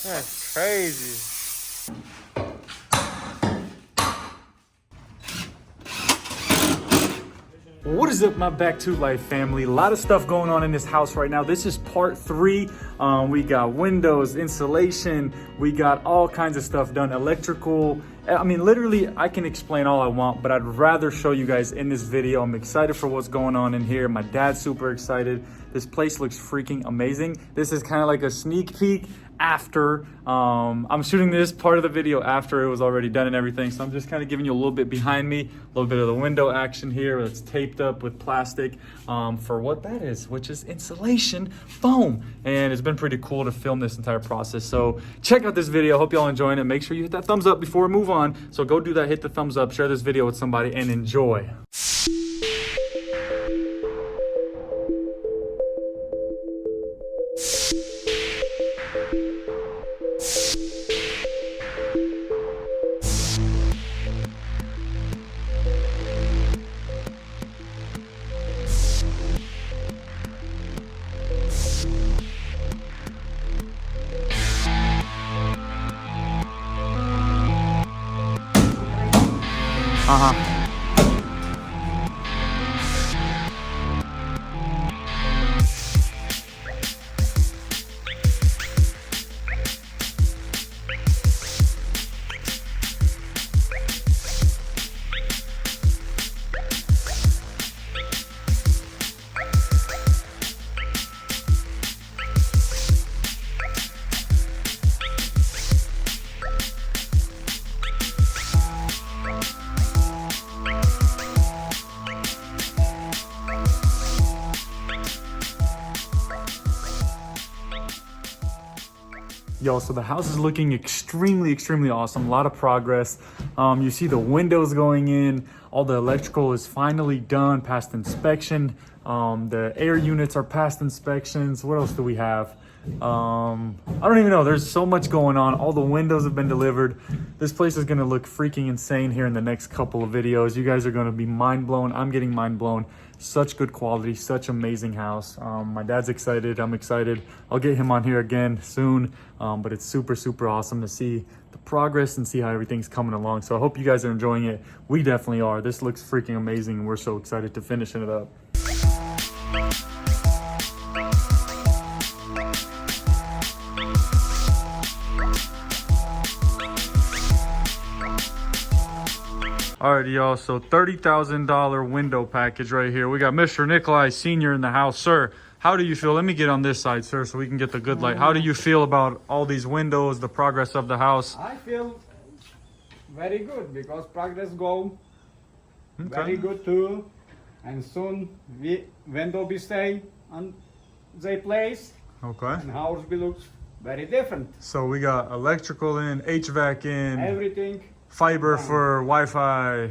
That's crazy. What is up, my Back to Life family? A lot of stuff going on in this house right now. This is part 3. We got windows, insulation, we got all kinds of stuff done, electrical. I mean, literally, I can explain all I want, but I'd rather show you guys in this video. I'm excited for what's going on in here. My dad's super excited. This place looks freaking amazing. This is kind of like a sneak peek after. I'm shooting this part of the video after it was already done and everything. So I'm just kind of giving you a little bit behind me, a little bit of the window action here. It's taped up with plastic for what that is, which is insulation foam. And it's been pretty cool to film this entire process. So check out this video. Hope y'all enjoying it. Make sure you hit that thumbs up before we move on. So go do that, hit the thumbs up, share this video with somebody, and enjoy. Yo, so the house is looking extremely awesome. A lot of progress. You see the windows going in. All the electrical is finally done, past inspection. The air units are past inspections. What else do we have? I don't even know. There's so much going on. All the windows have been delivered. This place is gonna look freaking insane here in the next couple of videos. You guys are gonna be mind blown. I'm getting mind blown. Such good quality, such amazing house. My dad's excited, I'm excited. I'll get him on here again soon, but it's super awesome to see the progress and see how everything's coming along. So I hope you guys are enjoying it. We definitely are. This looks freaking amazing and we're so excited to finish it up. Alrighty, y'all, so $30,000 window package right here. We got Mr. Nikolai Sr. in the house. Sir, how do you feel? Let me get on this side, sir, so we can get the good light. How do you feel about all these windows, the progress of the house? I feel very good because progress go very good too. And soon window be stay on their place. Okay. And house will look very different. So we got electrical in, HVAC in. Everything. Fiber for Wi-Fi,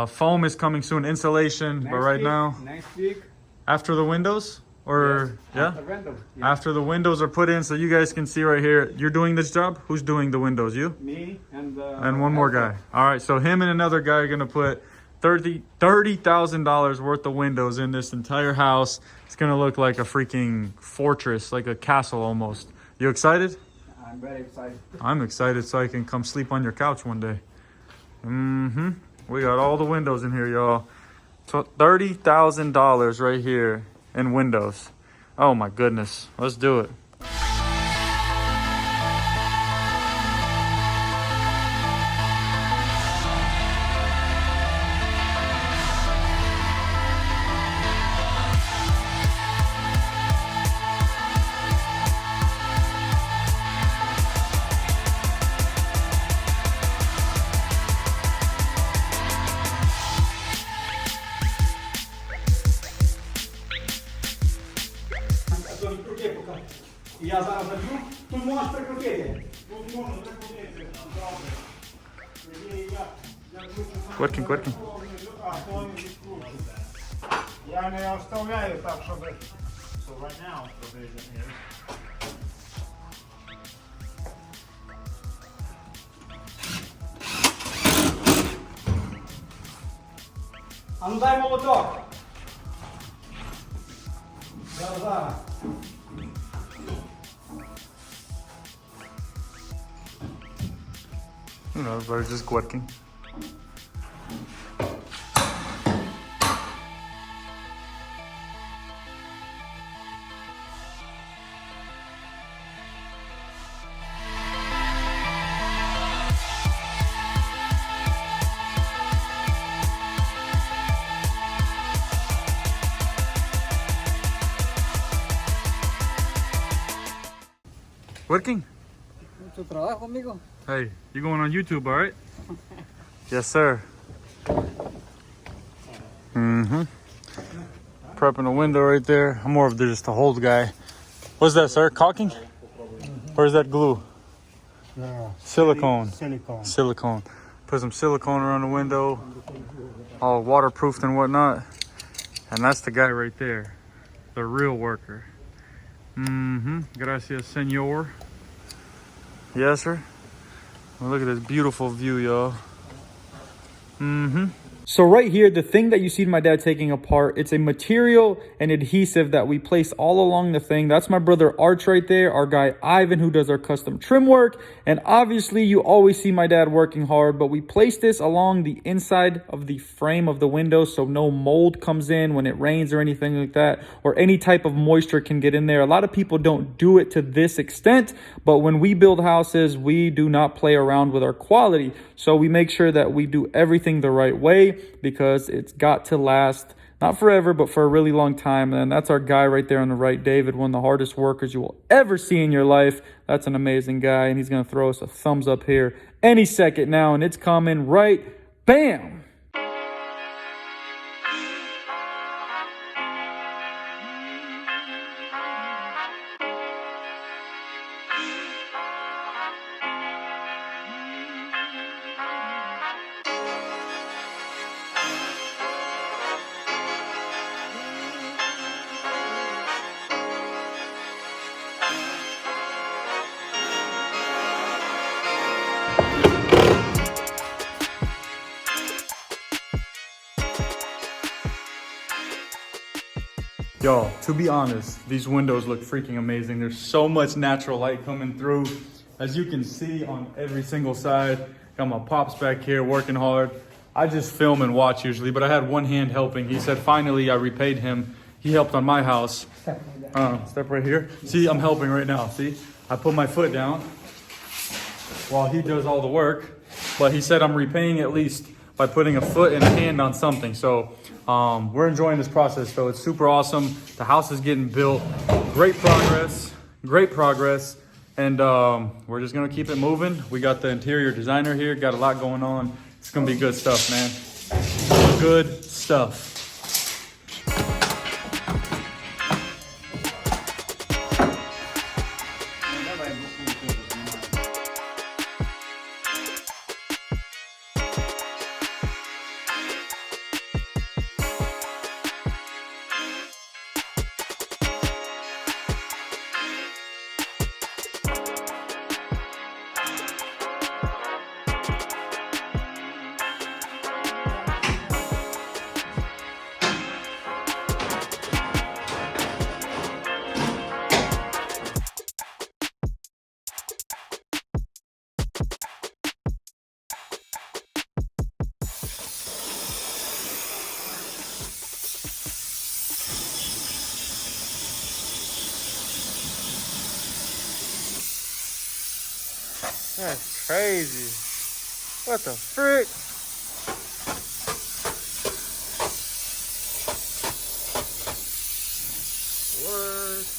foam is coming soon, insulation, but right now, next week, after the windows, or yes, yeah? After the windows are put in, so you guys can see right here, you're doing this job? Who's doing the windows, you? Me and one more guy. All right, so him and another guy are gonna put $30,000 worth of windows in this entire house. It's gonna look like a freaking fortress, like a castle almost. You excited? I'm very excited. I'm excited so I can come sleep on your couch one day. We got all the windows in here, y'all. $30,000 right here in windows. Oh my goodness. Let's do it. Я зараз заб'ю, тут можеш прикрутити. Тут можна прикрутити. Кверкін. Я не оставляю так, щоб... So right now, дай молоток. Зараз. You know, everybody's just working. Working? ¿Tu trabajo, amigo? Hey, you going on YouTube, all right? Yes, sir. Mm-hmm. Prepping a window right there. I'm more of just a hold guy. What's that, sir? Caulking? Or is that glue? Silicone. Silicone. Put some silicone around the window, all waterproofed and whatnot. And that's the guy right there, the real worker. Mm-hmm. Gracias, senor. Yes, sir. Well, look at this beautiful view, y'all. Mm-hmm. So right here, the thing that you see my dad taking apart, it's a material and adhesive that we place all along the thing. That's my brother Arch right there, our guy Ivan who does our custom trim work. And obviously you always see my dad working hard, but we place this along the inside of the frame of the window so no mold comes in when it rains or anything like that, or any type of moisture can get in there. A lot of people don't do it to this extent, but when we build houses, we do not play around with our quality. So we make sure that we do everything the right way, because it's got to last, not forever, but for a really long time. And that's our guy right there on the right, David, one of the hardest workers you will ever see in your life. That's an amazing guy, and he's going to throw us a thumbs up here any second now, and it's coming right, bam! Y'all, to be honest, these windows look freaking amazing. There's so much natural light coming through. As you can see on every single side, got my pops back here working hard. I just film and watch usually, but I had one hand helping. He said, finally, I repaid him. He helped on my house. Step right here. See, I'm helping right now, see? I put my foot down while he does all the work, but he said I'm repaying at least by putting a foot and a hand on something. So we're enjoying this process, so it's super awesome. The house is getting built. Great progress, and we're just gonna keep it moving. We got the interior designer here, got a lot going on. It's gonna be good stuff, man. Good stuff. That's crazy. What the frick? What?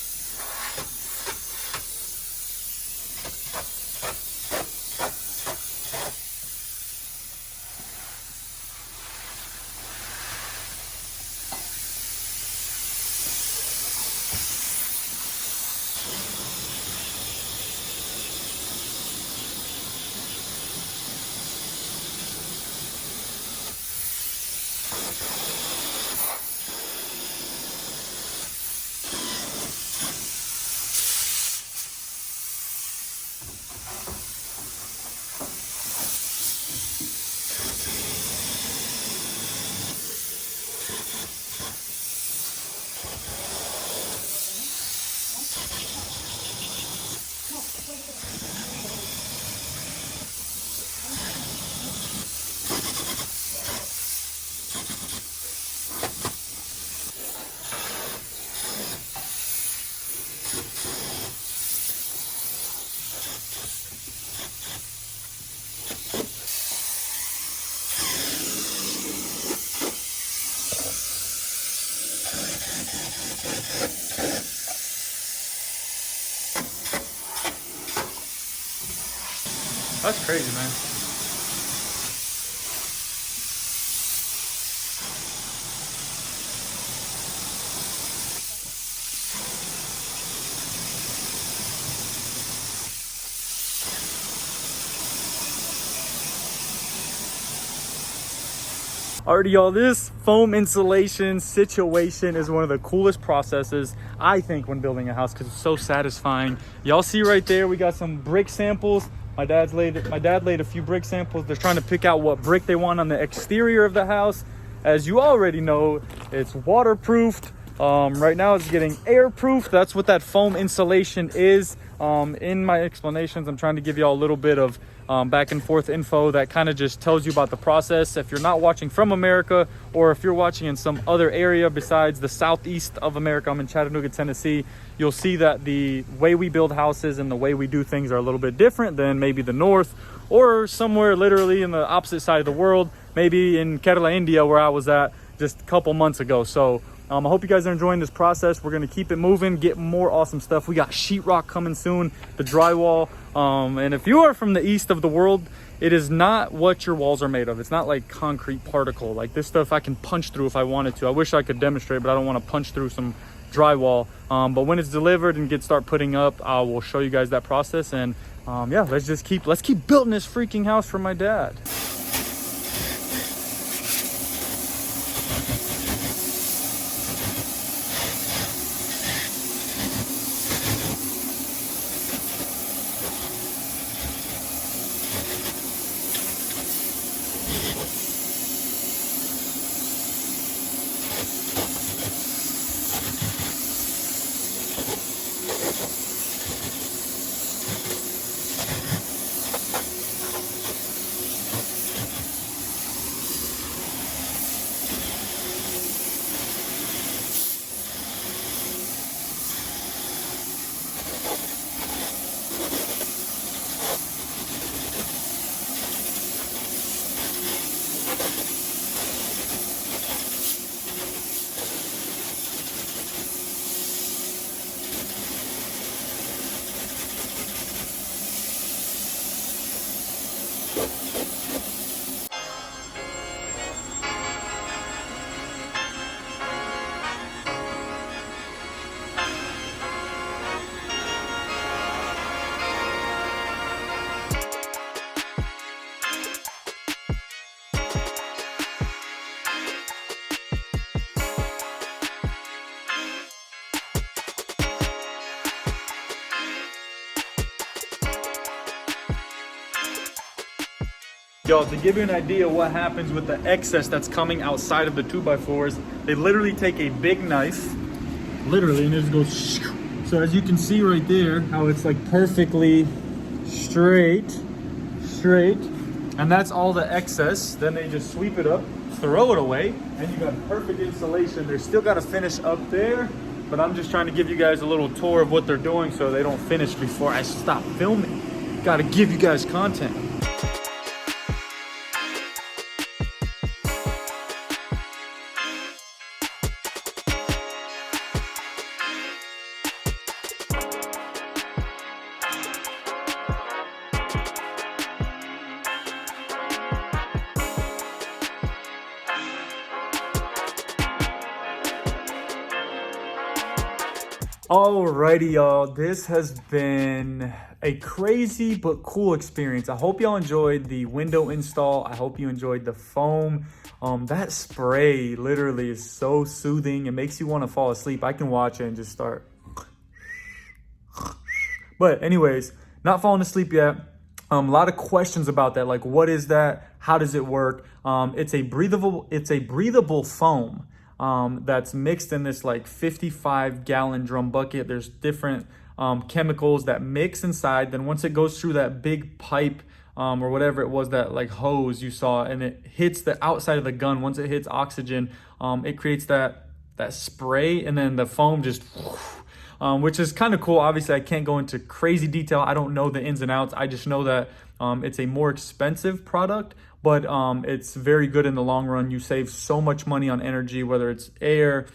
That's crazy, man. Alrighty, y'all, this foam insulation situation is one of the coolest processes, I think, when building a house, because it's so satisfying. Y'all see right there, we got some brick samples. My dad laid a few brick samples. They're trying to pick out what brick they want on the exterior of the house. As you already know, it's waterproofed. Right now it's getting airproof. That's what that foam insulation is. In my explanations, I'm trying to give y'all a little bit of back and forth info that kind of just tells you about the process. If you're not watching from America, or if you're watching in some other area besides the southeast of America, I'm in Chattanooga, Tennessee, you'll see that the way we build houses and the way we do things are a little bit different than maybe the north, or somewhere literally in the opposite side of the world, maybe in Kerala, India, where I was at just a couple months ago. So I hope you guys are enjoying this process. We're gonna keep it moving, get more awesome stuff. We got sheetrock coming soon, the drywall. And if you are from the east of the world, it is not what your walls are made of. It's not like concrete particle. Like this stuff I can punch through if I wanted to. I wish I could demonstrate, but I don't want to punch through some drywall. But when it's delivered and start putting up, I will show you guys that process. And yeah, let's keep building this freaking house for my dad. Yo, to give you an idea what happens with the excess that's coming outside of the 2x4s, they literally take a big knife, literally, and it just goes. So as you can see right there, how it's like perfectly straight, and that's all the excess. Then they just sweep it up, throw it away, and you got perfect insulation. They're still got to finish up there, but I'm just trying to give you guys a little tour of what they're doing so they don't finish before I stop filming. Got to give you guys content. Alrighty, y'all, this has been a crazy but cool experience. I hope y'all enjoyed the window install. I hope you enjoyed the foam. That spray literally is so soothing. It makes you want to fall asleep. I can watch it and just start. But anyways, not falling asleep yet. A lot of questions about that, like what is that? How does it work? It's a breathable foam. That's mixed in this like 55-gallon drum bucket. There's different chemicals that mix inside. Then once it goes through that big pipe or whatever it was, that like hose you saw, and it hits the outside of the gun, once it hits oxygen, it creates that spray, and then the foam just which is kind of cool. Obviously I can't go into crazy detail. I don't know the ins and outs. I just know that it's a more expensive product, but it's very good in the long run. You save so much money on energy, whether it's air,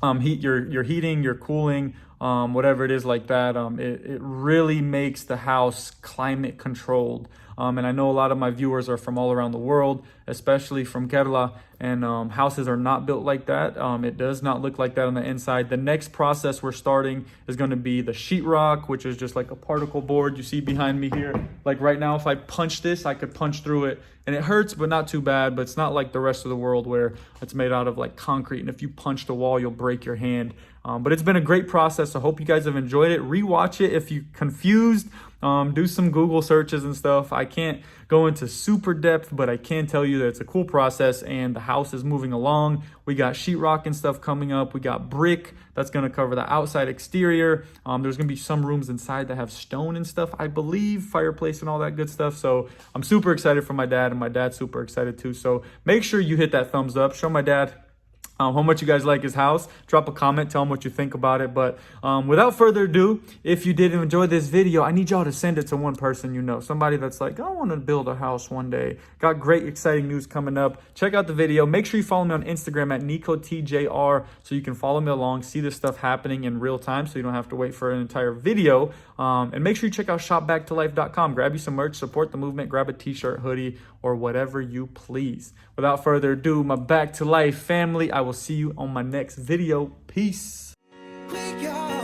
heat, your heating, your cooling, whatever it is like that. It really makes the house climate controlled. And I know a lot of my viewers are from all around the world, especially from Kerala, and houses are not built like that. It does not look like that on the inside. The next process we're starting is going to be the sheetrock, which is just like a particle board you see behind me here. Like right now, if I punch this, I could punch through it, and it hurts, but not too bad. But it's not like the rest of the world where it's made out of like concrete, and if you punch the wall, you'll break your hand. But it's been a great process. I hope you guys have enjoyed it. Rewatch it if you're confused. Do some Google searches and stuff. I can't go into super depth, but I can tell you that it's a cool process, and the house is moving along. We got sheetrock and stuff coming up. We got brick that's going to cover the outside exterior. There's going to be some rooms inside that have stone and stuff, I believe, fireplace and all that good stuff. So I'm super excited for my dad, and my dad's super excited too. So make sure you hit that thumbs up. Show my dad how much you guys like his house. Drop a comment, tell him what you think about it. But without further ado, if you did enjoy this video, I need y'all to send it to one person you know. Somebody that's like, I want to build a house one day. Got great, exciting news coming up. Check out the video. Make sure you follow me on Instagram at NicoTJR so you can follow me along, see this stuff happening in real time so you don't have to wait for an entire video. And make sure you check out shopbacktolife.com. Grab you some merch, support the movement, grab a t-shirt, hoodie, or whatever you please. Without further ado, my Back to Life family, I will see you on my next video. Peace. We got